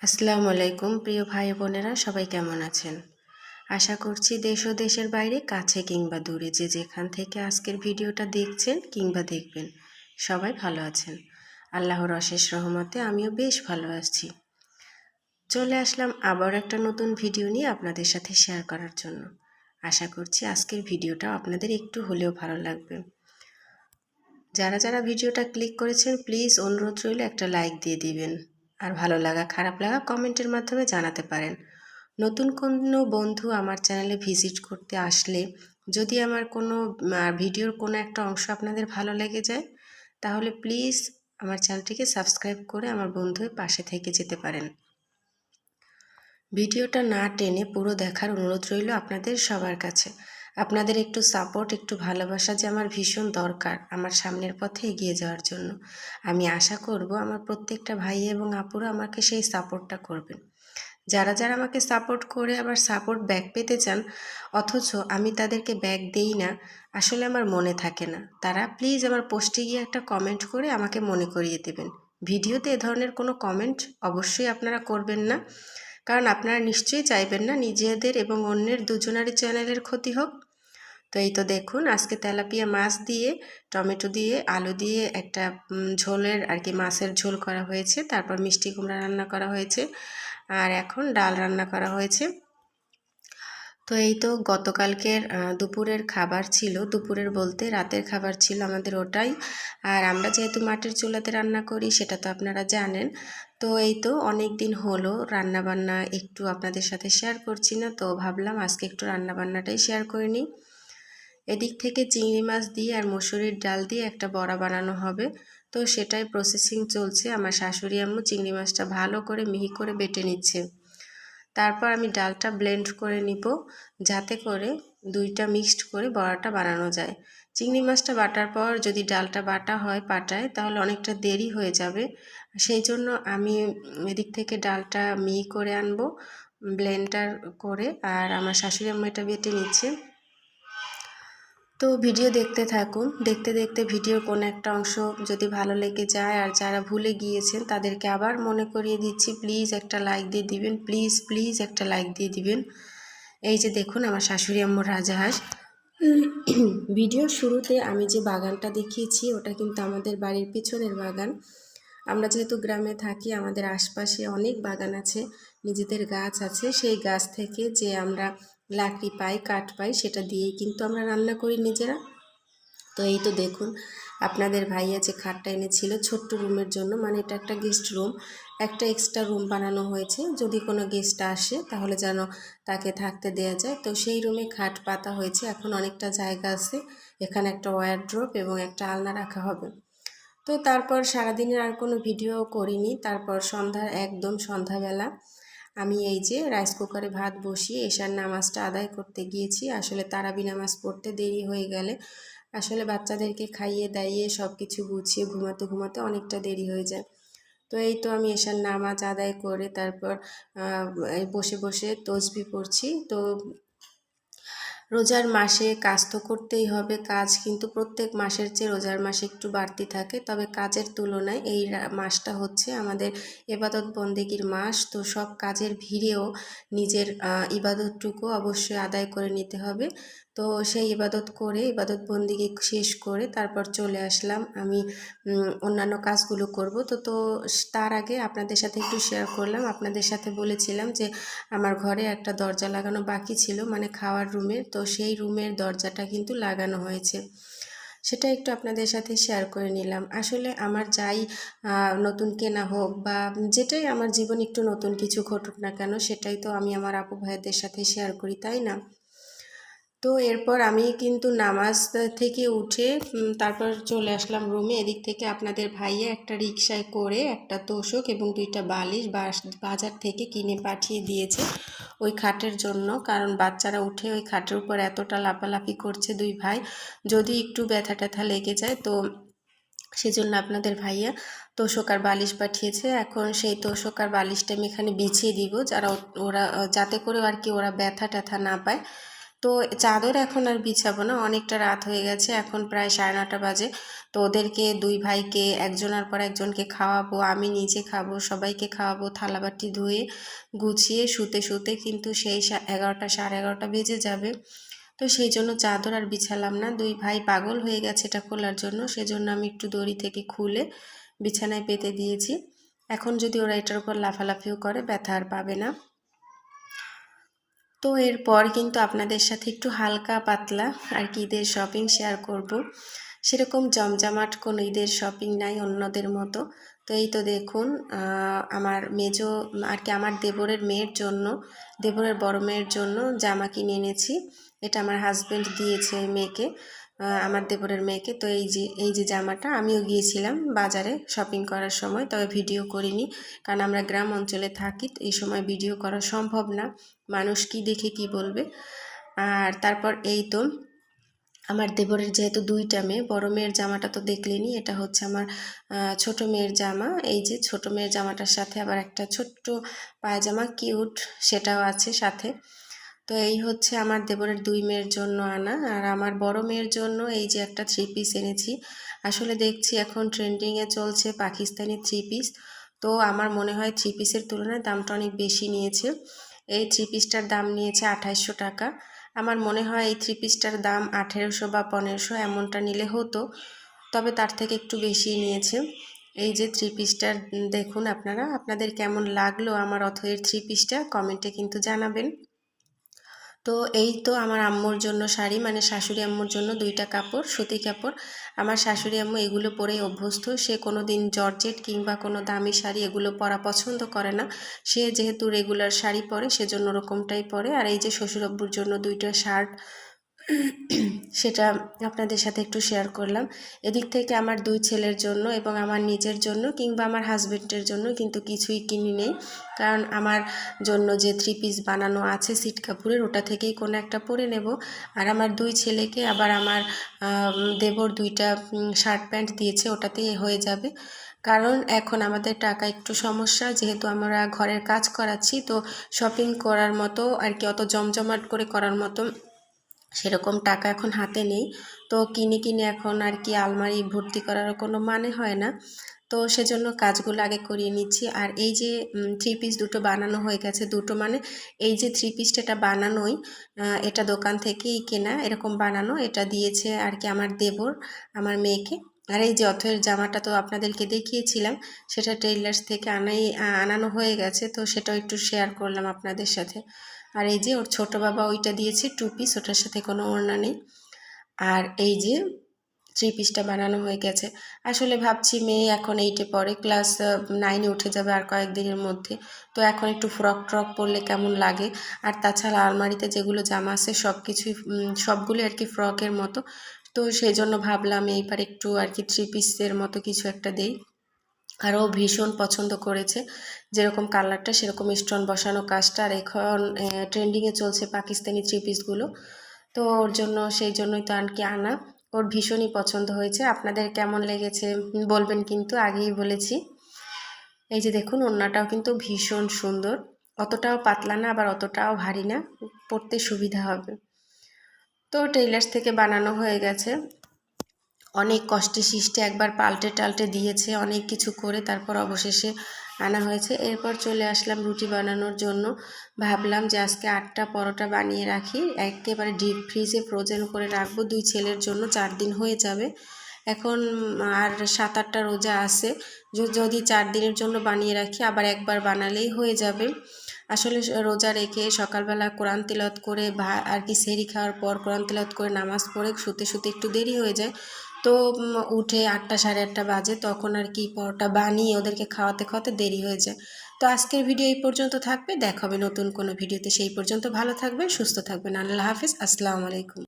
আসসালামু আলাইকুম প্রিয় ভাই বোনেরা, সবাই কেমন আছেন? আশা করছি দেশ ও দেশের বাইরে, কাছে কিংবা দূরে, যে যেখান থেকে আজকের ভিডিওটা দেখছেন কিংবা দেখবেন, সবাই ভালো আছেন। আল্লাহর অশেষ রহমতে আমিও বেশ ভালো আছি। চলে আসলাম আবার একটা নতুন ভিডিও নিয়ে আপনাদের সাথে শেয়ার করার জন্য। আশা করছি আজকের ভিডিওটা আপনাদের একটু হলেও ভালো লাগবে। যারা যারা ভিডিওটা ক্লিক করেছেন, প্লিজ অনুরোধ রইল একটা লাইক দিয়ে দিবেন। আর ভালো লাগা খারাপ লাগা কমেন্টের মাধ্যমে জানাতে পারেন। নতুন কোনো বন্ধু আমার চ্যানেলে ভিজিট করতে আসলে যদি আমার কোনো ভিডিওর কোনো একটা অংশ আপনাদের ভালো লেগে যায়, তাহলে প্লিজ আমার চ্যানেলটিকে সাবস্ক্রাইব করে আমার বন্ধুর পাশে থেকে যেতে পারেন। ভিডিওটা না টেনে পুরো দেখার অনুরোধ রইল আপনাদের সবার কাছে। আপনাদের একটু সাপোর্ট, একটু ভালোবাসা যে আমার ভীষণ দরকার আমার সামনের পথে এগিয়ে যাওয়ার জন্য। আমি আশা করব আমার প্রত্যেকটা ভাই এবং আপুরা আমাকে সেই সাপোর্টটা করবেন। যারা যারা আমাকে সাপোর্ট করে আবার সাপোর্ট ব্যাক পেতে চান, অথচ আমি তাদেরকে ব্যাক দেই না, আসলে আমার মনে থাকে না, তারা প্লিজ আমার পোস্টে গিয়ে একটা কমেন্ট করে আমাকে মনে করিয়ে দেবেন। ভিডিওতে এ ধরনের কোনো কমেন্ট অবশ্যই আপনারা করবেন না, কারণ আপনারা নিশ্চয়ই চাইবেন না নিজেদের এবং অন্যের দুজনারই চ্যানেলের ক্ষতি হোক। তো এই তো দেখুন, আজকে তেলাপিয়া মাছ দিয়ে টমেটো দিয়ে আলু দিয়ে একটা ঝোলের আর কি মাছের ঝোল করা হয়েছে, তারপর মিষ্টি কুমড়া রান্না করা হয়েছে, আর এখন ডাল রান্না করা হয়েছে। তো এই তো গতকালকের দুপুরের খাবার ছিল, দুপুরের বলতে রাতের খাবার ছিল আমাদের ওটাই। আর আমরা যেহেতু মাটির চুলাতে রান্না করি সেটা তো আপনারা জানেন। তো এই তো অনেক দিন হলো রান্না বান্না একটু আপনাদের সাথে শেয়ার করছি না, তো ভাবলাম আজকে একটু রান্না বান্নাটাই শেয়ার করে নিই। এদিক থেকে চিংড়ি মাছ দিয়ে আর মসুরির ডাল দিয়ে একটা বড়া বানানো হবে, তো সেটাই প্রসেসিং চলছে। আমার শাশুড়ি আম্মু চিংড়ি মাছটা ভালো করে মিহি করে বেটে নিচ্ছে, তারপর আমি ডালটা ব্লেন্ড করে নিব যাতে করে দুইটা মিক্সড করে বড়াটা বানানো যায়। চিংড়ি মাছটা বাটার পর যদি ডালটা বাটা হয় পাটায়, তাহলে অনেকটা দেরি হয়ে যাবে। সেই জন্য আমি এদিক থেকে ডালটা মিহি করে আনবো ব্লেন্ডার করে, আর আমার শাশুড়ি আম্মু এটা বেটে নিচ্ছে। তো ভিডিও দেখতে থাকুন, দেখতে দেখতে ভিডিওর কোনো একটা অংশ যদি ভালো লেগে যায়, আর যারা ভুলে গিয়েছেন তাদেরকে আবার মনে করিয়ে দিচ্ছি, প্লিজ একটা লাইক দিয়ে দিবেন, প্লিজ প্লিজ একটা লাইক দিয়ে দিবেন। এই যে দেখুন আমার শাশুড়ি আম্মুর রাজাহাঁস। ভিডিওর শুরুতে আমি যে বাগানটা দেখিয়েছি ওটা কিন্তু আমাদের বাড়ির পিছনের বাগান। আমরা যেহেতু গ্রামে থাকি, আমাদের আশপাশে অনেক বাগান আছে, নিজেদের গাছ আছে, সেই গাছ থেকে যে আমরা লাকড়ি পাই, কাঠ পাই, সেটা দিয়েই কিন্তু আমরা রান্না করি নিজেরা। তো এই তো দেখুন, আপনাদের ভাইয়া যে খাটটা এনেছিল ছোট্ট রুমের জন্য, মানে এটা একটা গেস্ট রুম, একটা এক্সট্রা রুম বানানো হয়েছে যদি কোনো গেস্ট আসে তাহলে যেন তাকে থাকতে দেয়া যায়। তো সেই রুমে খাট পাতা হয়েছে, এখন অনেকটা জায়গা আছে, এখানে একটা ওয়ারড্রোব এবং একটা আলনা রাখা হবে। তো তারপর সারাদিনের আর কোনো ভিডিও করিনি। তারপর একদম সন্ধ্যাবেলা আমি এই যে রাইস কুকারে ভাত বসিয়ে এশার নামাজটা আদায় করতে গিয়েছি। আসলে তারাবি নামাজ পড়তে দেরি হয়ে গেলে আসলে বাচ্চাদেরকে খাইয়ে দাইয়ে সব কিছু গুছিয়ে ঘুমাতে ঘুমাতে অনেকটা দেরি হয়ে যায়। তো এই তো আমি এশার নামাজ আদায় করে তারপর বসে বসে তসবিহ পড়ছি। তো রোজার মাসে কাজ তো করতেই হবে, কাজ কিন্তু প্রত্যেক মাসের চেয়ে রোজার মাসে একটু বাড়তি থাকে, তবে কাজের তুলনায় এই মাসটা হচ্ছে আমাদের ইবাদত বন্দেগীর মাস। তো সব কাজের ভিড়েও নিজের ইবাদতটুকু অবশ্যই আদায় করে নিতে হবে। তো সেই ইবাদত করে, ইবাদত বন্দেগী শেষ করে তারপর চলে আসলাম আমি অন্যান্য কাজগুলো করব। তো তার আগে আপনাদের সাথে একটু শেয়ার করলাম, আপনাদের সাথে বলেছিলাম যে আমার ঘরে একটা দরজা লাগানো বাকি ছিল, মানে খাওয়ার রুমের, তো সেই রুমের দরজাটা কিন্তু লাগানো হয়েছে, সেটা একটু আপনাদের সাথে শেয়ার করে নিলাম। আসলে আমার যাই নতুন কেনা হোক বা যেটাই আমার জীবনে একটু নতুন কিছু ঘটুক না কেন, সেটাই তো আমি আমার আপু ভাইদের সাথে শেয়ার করি, তাই না? তো এরপর আমি কিন্তু নামাজ থেকে উঠে তারপর চলে আসলাম রুমে। এদিক থেকে আপনাদের ভাইয়া একটা রিকশায় করে একটা তোশক এবং দুইটা বালিশ বাজার থেকে কিনে পাঠিয়ে দিয়েছে ওই খাটের জন্য, কারণ বাচ্চারা উঠে ওই খাটের উপর এতটা লাফালাফি করছে দুই ভাই, যদি একটু ব্যথা ট্যাথা লেগে যায়, তো সেজন্য আপনাদের ভাইয়া তোশক আর বালিশ পাঠিয়েছে। এখন সেই তোশক আর বালিশটা আমি এখানে বিছিয়ে দিব, ওরা যাতে করে আর কি ওরা ব্যথা ট্যাথা না পায়। তো চাদর এখন আর বিছাবো না, অনেকটা রাত হয়ে গেছে, এখন প্রায় 9:30 বাজে। তো ওদেরকে দুই ভাইকে একজনের পর একজনকে খাওয়াবো, আমি নিজে খাবো, সবাইকে খাওয়াবো, থালাবাটি ধুয়ে গুছিয়ে শুতে শুতে কিন্তু সেই 11টা 11:30 বেজে যাবে। তো সেই জন্য চাদর আর বিছালাম না, দুই ভাই পাগল হয়ে গেছে এটা খোলার জন্য, সেজন্য আমি একটু দড়ি থেকে খুলে বিছানায় পেতে দিয়েছি। এখন যদি ওরা এটার উপর লাফালাফিও করে ব্যথা আর পাবে না। তো এরপর কিন্তু আপনাদের সাথে একটু হালকা পাতলা আর কি ঈদের শপিং শেয়ার করব। সেরকম জমজমাট কোনো ঈদের শপিং নাই অন্যদের মতো। তো এই তো দেখুন, আমার মেজো আর কি আমার দেবরের মেয়ের জন্য, দেবরের বড় মেয়ের জন্য জামা কিনে এনেছি। এটা আমার হাজব্যান্ড দিয়েছে মেয়েকে, আমার দেবরের মেয়েকে। তো এই যে জামাটা, আমিও গিয়েছিলাম বাজারে শপিং করার সময়, তবে ভিডিও করিনি, কারণ আমরা গ্রাম অঞ্চলে থাকি, এই সময় ভিডিও করা সম্ভব না, মানুষ কি দেখে কি বলবে। আর তারপর এই তো আমার দেবরের যেহেতু দুইটা মেয়ে, বড় মেয়ের জামাটা তো দেখলেনি, এটা হচ্ছে আমার ছোট মেয়ের জামা। এই যে ছোট মেয়ের জামাটার সাথে আবার একটা ছোট্ট পায়জামা কিউট সেটাও আছে সাথে। তো এই হচ্ছে আমার দেবরের দুই মেয়ের জন্য আনা। আর আমার বড় মেয়ের জন্য এই যে একটা 3 পিস এনেছি। আসলে দেখছি এখন ট্রেন্ডিংয়ে চলছে পাকিস্তানি 3 পিস। তো আমার মনে হয় 3 পিসের তুলনায় দামটা অনেক বেশি নিয়েছে। এই 3 পিসটার দাম নিয়েছে 2800 টাকা। আমার মনে হয় এই 3 পিসটার দাম 1800 বা 1500 এমনটা নিলে হতো, তবে তার থেকে একটু বেশি নিয়েছে। এই যে 3 পিসটার দেখুন আপনারা, আপনাদের কেমন লাগলো আমার অথয়ের 3 পিসটা কমেন্টে কিন্তু জানাবেন। তো এই তো আমার আম্মুর জন্য শাড়ি, মানে শাশুড়ি আম্মুর জন্য 2টা কাপড়, সুতি কাপড়। আমার শাশুড়ি আম্মু এগুলো পরেই অভ্যস্ত, সে কোনো দিন জর্জেট কিংবা কোনো দামি শাড়ি এগুলো পরা পছন্দ করে না। সে যেহেতু রেগুলার শাড়ি পরে সেজন্য ওরকমটাই পরে। আর এই যে শ্বশুর আব্বুর জন্য 2টা শার্ট, সেটা আপনাদের সাথে একটু শেয়ার করলাম। এদিক থেকে আমার 2 ছেলের জন্য এবং আমার নিজের জন্য কিংবা আমার হাজবেন্ডের জন্য কিন্তু কিছুই কিনি নেই, কারণ আমার জন্য যে 3 পিস বানানো আছে সিট কাপড়ের, ওটা থেকেই কোনো একটা পরে নেব। আর আমার 2 ছেলেকে আবার আমার দেবর 2টা শার্ট প্যান্ট দিয়েছে, ওটাতেই হয়ে যাবে। কারণ এখন আমাদের টাকা একটু সমস্যা, যেহেতু আমরা ঘরের কাজ করাচ্ছি, তো শপিং করার মতো আর কি অত জমজমাট করে করার মতো সেরকম টাকা এখন হাতে নেই। তো কিনে কিনে এখন আর কি আলমারি ভর্তি করারও কোনো মানে হয় না। তো সেজন্য কাজগুলো আগে করিয়ে নিচ্ছি। আর এই যে 3 পিস দুটো বানানো হয়ে গেছে, দুটো মানে এই যে 3 পিসটা এটা বানানোই, এটা দোকান থেকেই কেনা, এরকম বানানো, এটা দিয়েছে আর কি আমার দেবর আমার মেয়েকে। আর এই যে অথয়ের জামাটা তো আপনাদেরকে দেখিয়েছিলাম, সেটা টেইলার্স থেকে আনানো হয়ে গেছে, তো সেটাও একটু শেয়ার করলাম আপনাদের সাথে। আর এই যে ওর ছোট বাবা ওইটা দিয়েছে 2 পিস, ওটার সাথে কোনো ওড়না নেই। আর এই যে 3 পিসটা বানানো হয়ে গেছে। আসলে ভাবছি মেয়ে এখন 8-এ পড়ে, ক্লাস 9-এ উঠে যাবে আর কয়েকদিনের মধ্যে। তো এখন একটু ফ্রক ট্রক পরলে কেমন লাগে। আর তাছাড়া আলমারিতে যেগুলো জামা আছে সব কিছুই সবগুলো আর কি ফ্রকের মতো। তো সেই জন্য ভাবলাম এইবার একটু আর কি 3 পিসের মতো কিছু একটা দেই। আর ও ভীষণ পছন্দ করেছে, যেরকম কালারটা সেরকম স্টোন বসানো কাজটা। আর এখন ট্রেন্ডিংয়ে চলছে পাকিস্তানি 3 পিসগুলো, তো ওর জন্য সেই জন্যই তো আর কি আনা। ওর ভীষণই পছন্দ হয়েছে। আপনাদের কেমন লেগেছে বলবেন কিন্তু, আগেই বলেছি। এই যে দেখুন ওড়নাটাও কিন্তু ভীষণ সুন্দর, অতটাও পাতলা না আবার অতটাও ভারী না, পরতে সুবিধা হবে। তো টেইলার্স থেকে বানানো হয়ে গেছে, অনেক কষ্টে শিষ্টে একবার পাল্টে টাল্টে দিয়েছে, অনেক কিছু করে তারপর অবশেষে আনা হয়েছে। এরপর চলে আসলাম রুটি বানানোর জন্য। ভাবলাম যে আজকে 8টা পরোটা বানিয়ে রাখি, একেবারে ডিপ ফ্রিজে ফ্রোজেন করে রাখবো, 2 ছেলের জন্য 4 দিন হয়ে যাবে। এখন আর 7-8টা রোজা আছে, যদি 4 দিনের জন্য বানিয়ে রাখি আবার একবার বানালেই হয়ে যাবে। আসলে রোজা রেখে সকালবেলা কোরআন তিলাওয়াত করে আর কি সেহরি খাওয়ার পর কোরআন তিলাওয়াত করে নামাজ পড়ে শুতে শুতে একটু দেরি হয়ে যায়। তো উঠে 8টা 8:30 বাজে, তখন আর কি পরোটা বানিয়ে ওদেরকে খাওয়াতে খাওয়াতে দেরি হয়ে যায়। তো আজকের ভিডিও এই পর্যন্ত থাকবে, দেখা হবে নতুন কোনো ভিডিওতে। সেই পর্যন্ত ভালো থাকবেন, সুস্থ থাকবেন। আল্লাহ হাফিজ, আসসালামু আলাইকুম।